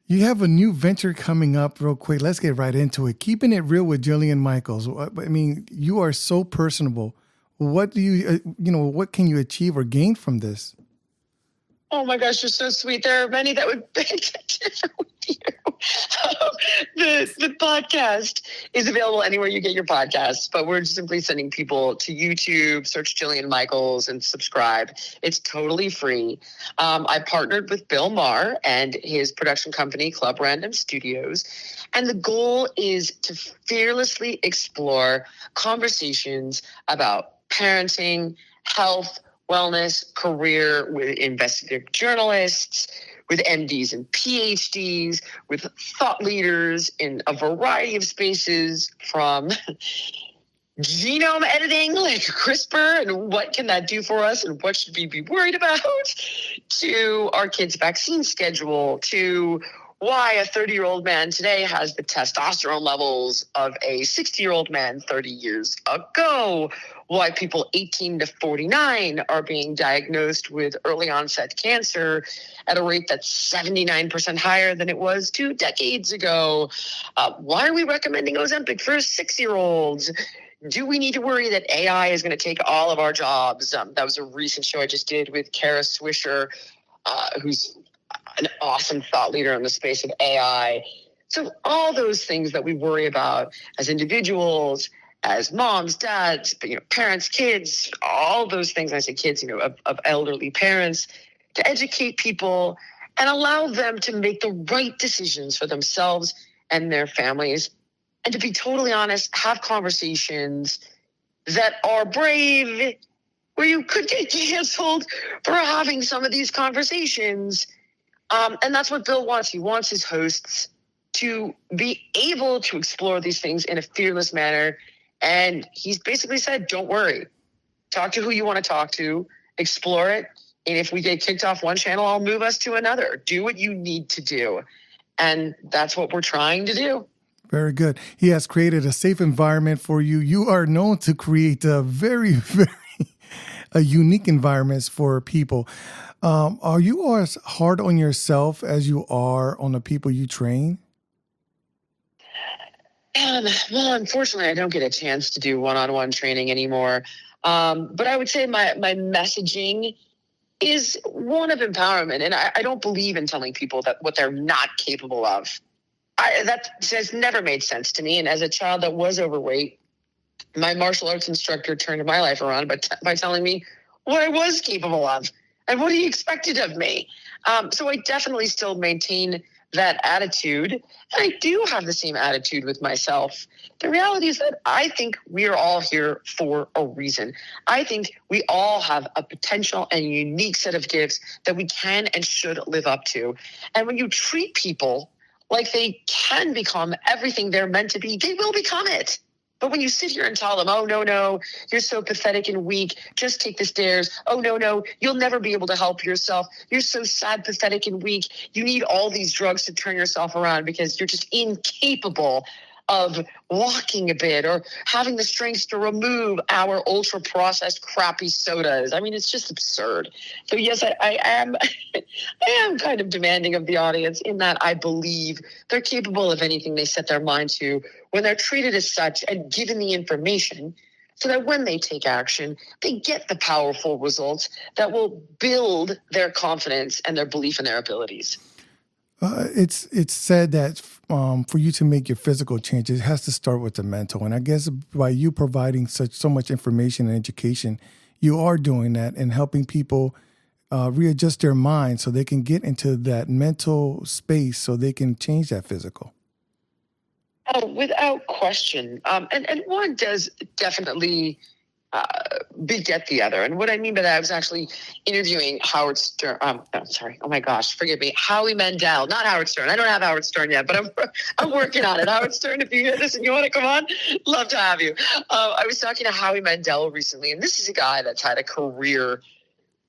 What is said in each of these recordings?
You have a new venture coming up real quick. Let's get right into it. Keeping it real with Jillian Michaels. I mean, you are so personable. What do what can you achieve or gain from this? Oh my gosh, you're so sweet. There are many that would beg to differ with you. The podcast is available anywhere you get your podcasts, but we're simply sending people to YouTube, search Jillian Michaels, and subscribe. It's totally free. I partnered with Bill Maher and his production company, Club Random Studios, and the goal is to fearlessly explore conversations about parenting, health, wellness, career with investigative journalists, with MDs and PhDs, with thought leaders in a variety of spaces, from genome editing like CRISPR and what can that do for us and what should we be worried about, to our kids' vaccine schedule, to why a 30-year-old man today has the testosterone levels of a 60-year-old man 30 years ago, why people 18 to 49 are being diagnosed with early onset cancer at a rate that's 79% higher than it was 2 decades ago. Why are we recommending Ozempic for 6-year-olds? Do we need to worry that AI is going to take all of our jobs? That was a recent show I just did with Kara Swisher, who's an awesome thought leader in the space of AI. So all those things that we worry about as individuals, as moms, dads, parents, kids, all those things. I say kids, of elderly parents, to educate people and allow them to make the right decisions for themselves and their families. And to be totally honest, have conversations that are brave, where you could get canceled for having some of these conversations. And that's what Bill wants. He wants his hosts to be able to explore these things in a fearless manner. And he's basically said, don't worry. Talk to who you want to talk to, explore it. And if we get kicked off one channel, I'll move us to another. Do what you need to do. And that's what we're trying to do. Very good. He has created a safe environment for you. You are known to create very, very unique environments for people. Are you as hard on yourself as you are on the people you train? Well, unfortunately, I don't get a chance to do one-on-one training anymore. But I would say my messaging is one of empowerment. And I don't believe in telling people that what they're not capable of. That has never made sense to me. And as a child that was overweight, my martial arts instructor turned my life around by telling me what I was capable of and what he expected of me. So I definitely still maintain that attitude. And I do have the same attitude with myself. The reality is that I think we are all here for a reason. I think we all have a potential and unique set of gifts that we can and should live up to. And when you treat people like they can become everything they're meant to be, they will become it. But when you sit here and tell them, oh, no, you're so pathetic and weak, just take the stairs. Oh, no, you'll never be able to help yourself. You're so sad, pathetic, and weak. You need all these drugs to turn yourself around because you're just incapable of walking a bit or having the strength to remove our ultra processed crappy sodas. I mean, it's just absurd. So yes, I am I am kind of demanding of the audience in that I believe they're capable of anything they set their mind to when they're treated as such and given the information, so that when they take action, they get the powerful results that will build their confidence and their belief in their abilities. It's said that for you to make your physical change, it has to start with the mental. And I guess by you providing so much information and education, you are doing that and helping people readjust their mind so they can get into that mental space so they can change that physical. Oh, without question. And one does definitely beget the other. And what I mean by that, I was actually interviewing Howard Stern. Oh my gosh, forgive me. Howie Mandel, not Howard Stern. I don't have Howard Stern yet, but I'm working on it. Howard Stern, if you hear this and you want to come on, love to have you. I was talking to Howie Mandel recently, and this is a guy that's had a career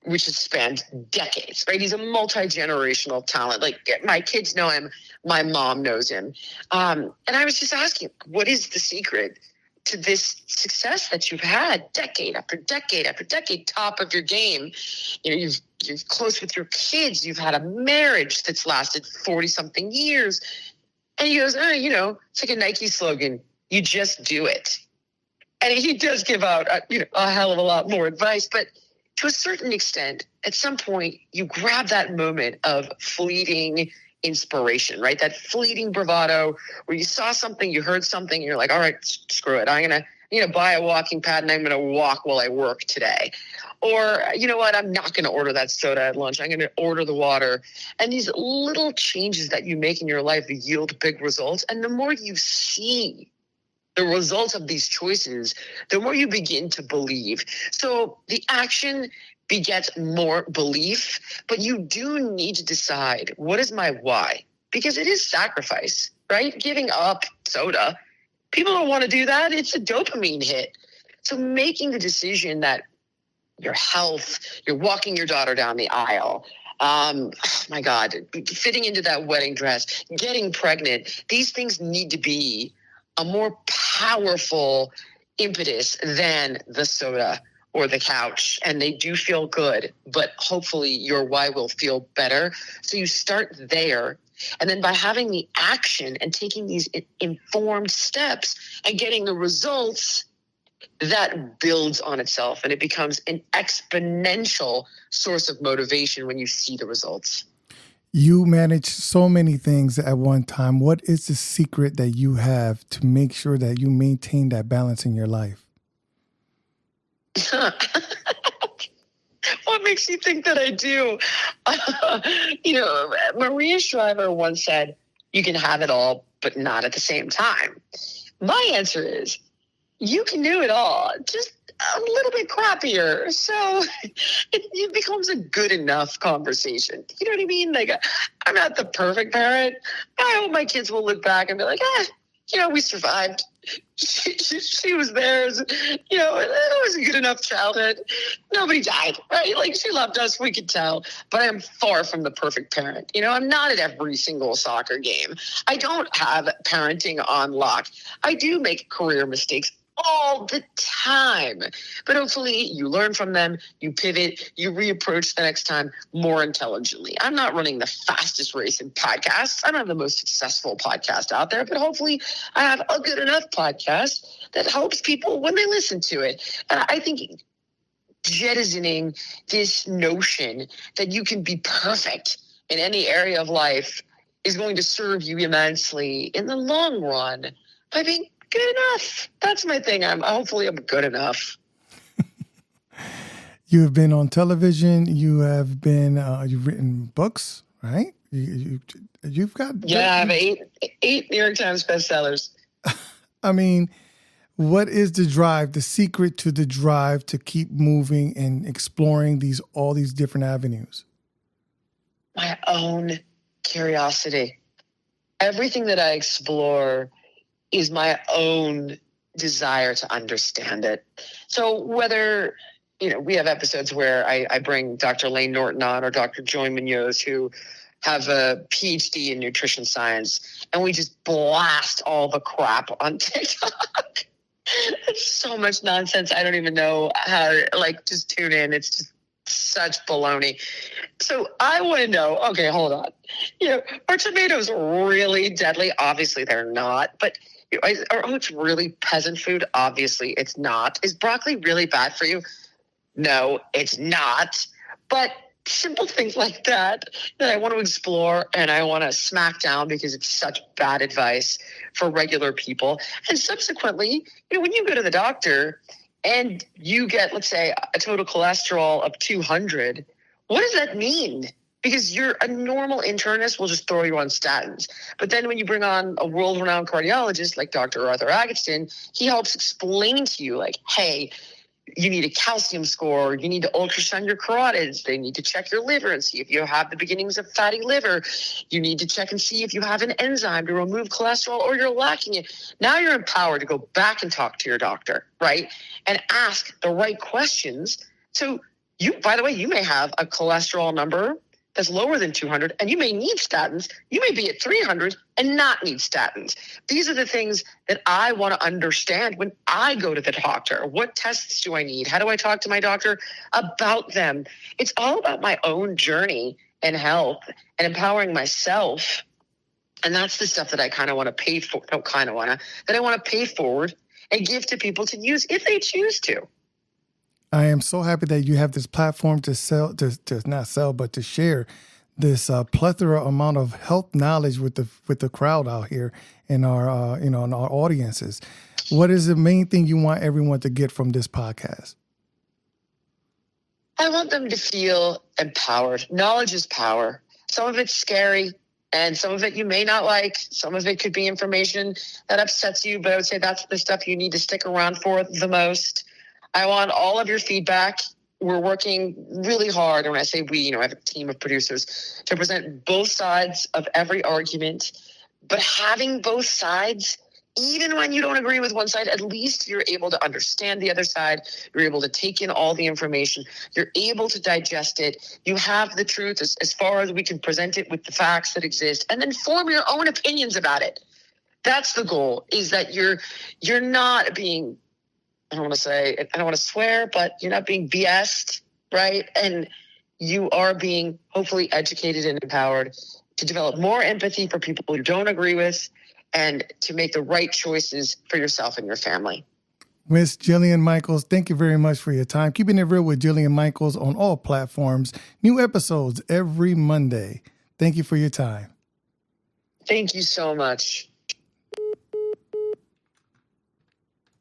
which has spanned decades, right? He's a multi-generational talent. Like, my kids know him. My mom knows him. And I was just asking, what is the secret to this success that you've had decade after decade after decade, top of your game. You're close with your kids. You've had a marriage that's lasted 40 something years. And he goes, it's like a Nike slogan. You just do it. And he does give out, a hell of a lot more advice. But to a certain extent, at some point, you grab that moment of fleeting inspiration, right? That fleeting bravado where you saw something, you heard something, and you're like, all right, screw it. I'm going to buy a walking pad and I'm going to walk while I work today. Or, you know what? I'm not going to order that soda at lunch. I'm going to order the water. And these little changes that you make in your life yield big results. And the more you see the results of these choices, the more you begin to believe. So the action begets more belief, but you do need to decide, what is my why? Because it is sacrifice, right? Giving up soda. People don't want to do that. It's a dopamine hit. So making the decision that your health, you're walking your daughter down the aisle, oh my God, fitting into that wedding dress, getting pregnant, these things need to be a more powerful impetus than the soda or the couch. And they do feel good, but hopefully your why will feel better. So you start there. And then by having the action and taking these informed steps and getting the results, that builds on itself and it becomes an exponential source of motivation when you see the results. You manage so many things at one time. What is the secret that you have to make sure that you maintain that balance in your life? What makes you think that I do? Maria Shriver once said, you can have it all, but not at the same time. My answer is, you can do it all, just a little bit crappier. So it becomes a good enough conversation. You know what I mean? Like, I'm not the perfect parent. I hope my kids will look back and be like, we survived. She was theirs. It was a good enough childhood. Nobody died, right? Like, she loved us. We could tell. But I am far from the perfect parent. I'm not at every single soccer game. I don't have parenting on lock. I do make career mistakes all the time. But hopefully you learn from them, you pivot, you reapproach the next time more intelligently. I'm not running the fastest race in podcasts. I don't have the most successful podcast out there, but hopefully I have a good enough podcast that helps people when they listen to it. And I think jettisoning this notion that you can be perfect in any area of life is going to serve you immensely in the long run by being good enough. That's my thing. Hopefully I'm good enough. You have been on television. You have been. You've written books, right? You've got. Yeah, I have eight New York Times bestsellers. I mean, what is the drive? The secret to the drive to keep moving and exploring all these different avenues? My own curiosity. Everything that I explore is my own desire to understand it. So whether, we have episodes where I bring Dr. Lane Norton on or Dr. Joy Munoz, who have a PhD in nutrition science, and we just blast all the crap on TikTok. It's so much nonsense. I don't even know how to, just tune in. It's just such baloney. So I want to know, okay, hold on. Are tomatoes really deadly? Obviously they're not, but are oats really peasant food? Obviously it's not. Is broccoli really bad for you? No, it's not. But simple things like that I want to explore and I want to smack down because it's such bad advice for regular people. And subsequently, when you go to the doctor and you get, let's say, a total cholesterol of 200, what does that mean? Because you're a normal internist will just throw you on statins. But then when you bring on a world-renowned cardiologist like Dr. Arthur Agatston, he helps explain to you, like, hey, you need a calcium score. You need to ultrasound your carotids. They need to check your liver and see if you have the beginnings of fatty liver. You need to check and see if you have an enzyme to remove cholesterol or you're lacking it. Now you're empowered to go back and talk to your doctor, right? And ask the right questions. So you, by the way, you may have a cholesterol number that's lower than 200, and you may need statins. You may be at 300 and not need statins. These are the things that I want to understand when I go to the doctor. What tests do I need? How do I talk to my doctor about them? It's all about my own journey and health and empowering myself. And that's the stuff that I kind of want to pay for, that I want to pay forward and give to people to use if they choose to. I am so happy that you have this platform to sell, to not sell, but to share this plethora amount of health knowledge with the crowd out here in our in our audiences. What is the main thing you want everyone to get from this podcast? I want them to feel empowered. Knowledge is power. Some of it's scary, and some of it you may not like. Some of it could be information that upsets you, but I would say that's the stuff you need to stick around for the most. I want all of your feedback. We're working really hard, and when I say we, I have a team of producers to present both sides of every argument. But having both sides, even when you don't agree with one side, at least you're able to understand the other side. You're able to take in all the information. You're able to digest it. You have the truth as far as we can present it with the facts that exist, and then form your own opinions about it. That's the goal, is that you're not being, I don't want to swear, but you're not being BS'd, right? And you are being hopefully educated and empowered to develop more empathy for people you don't agree with and to make the right choices for yourself and your family. Miss Jillian Michaels, thank you very much for your time. Keeping it real with Jillian Michaels on all platforms. New episodes every Monday. Thank you for your time. Thank you so much.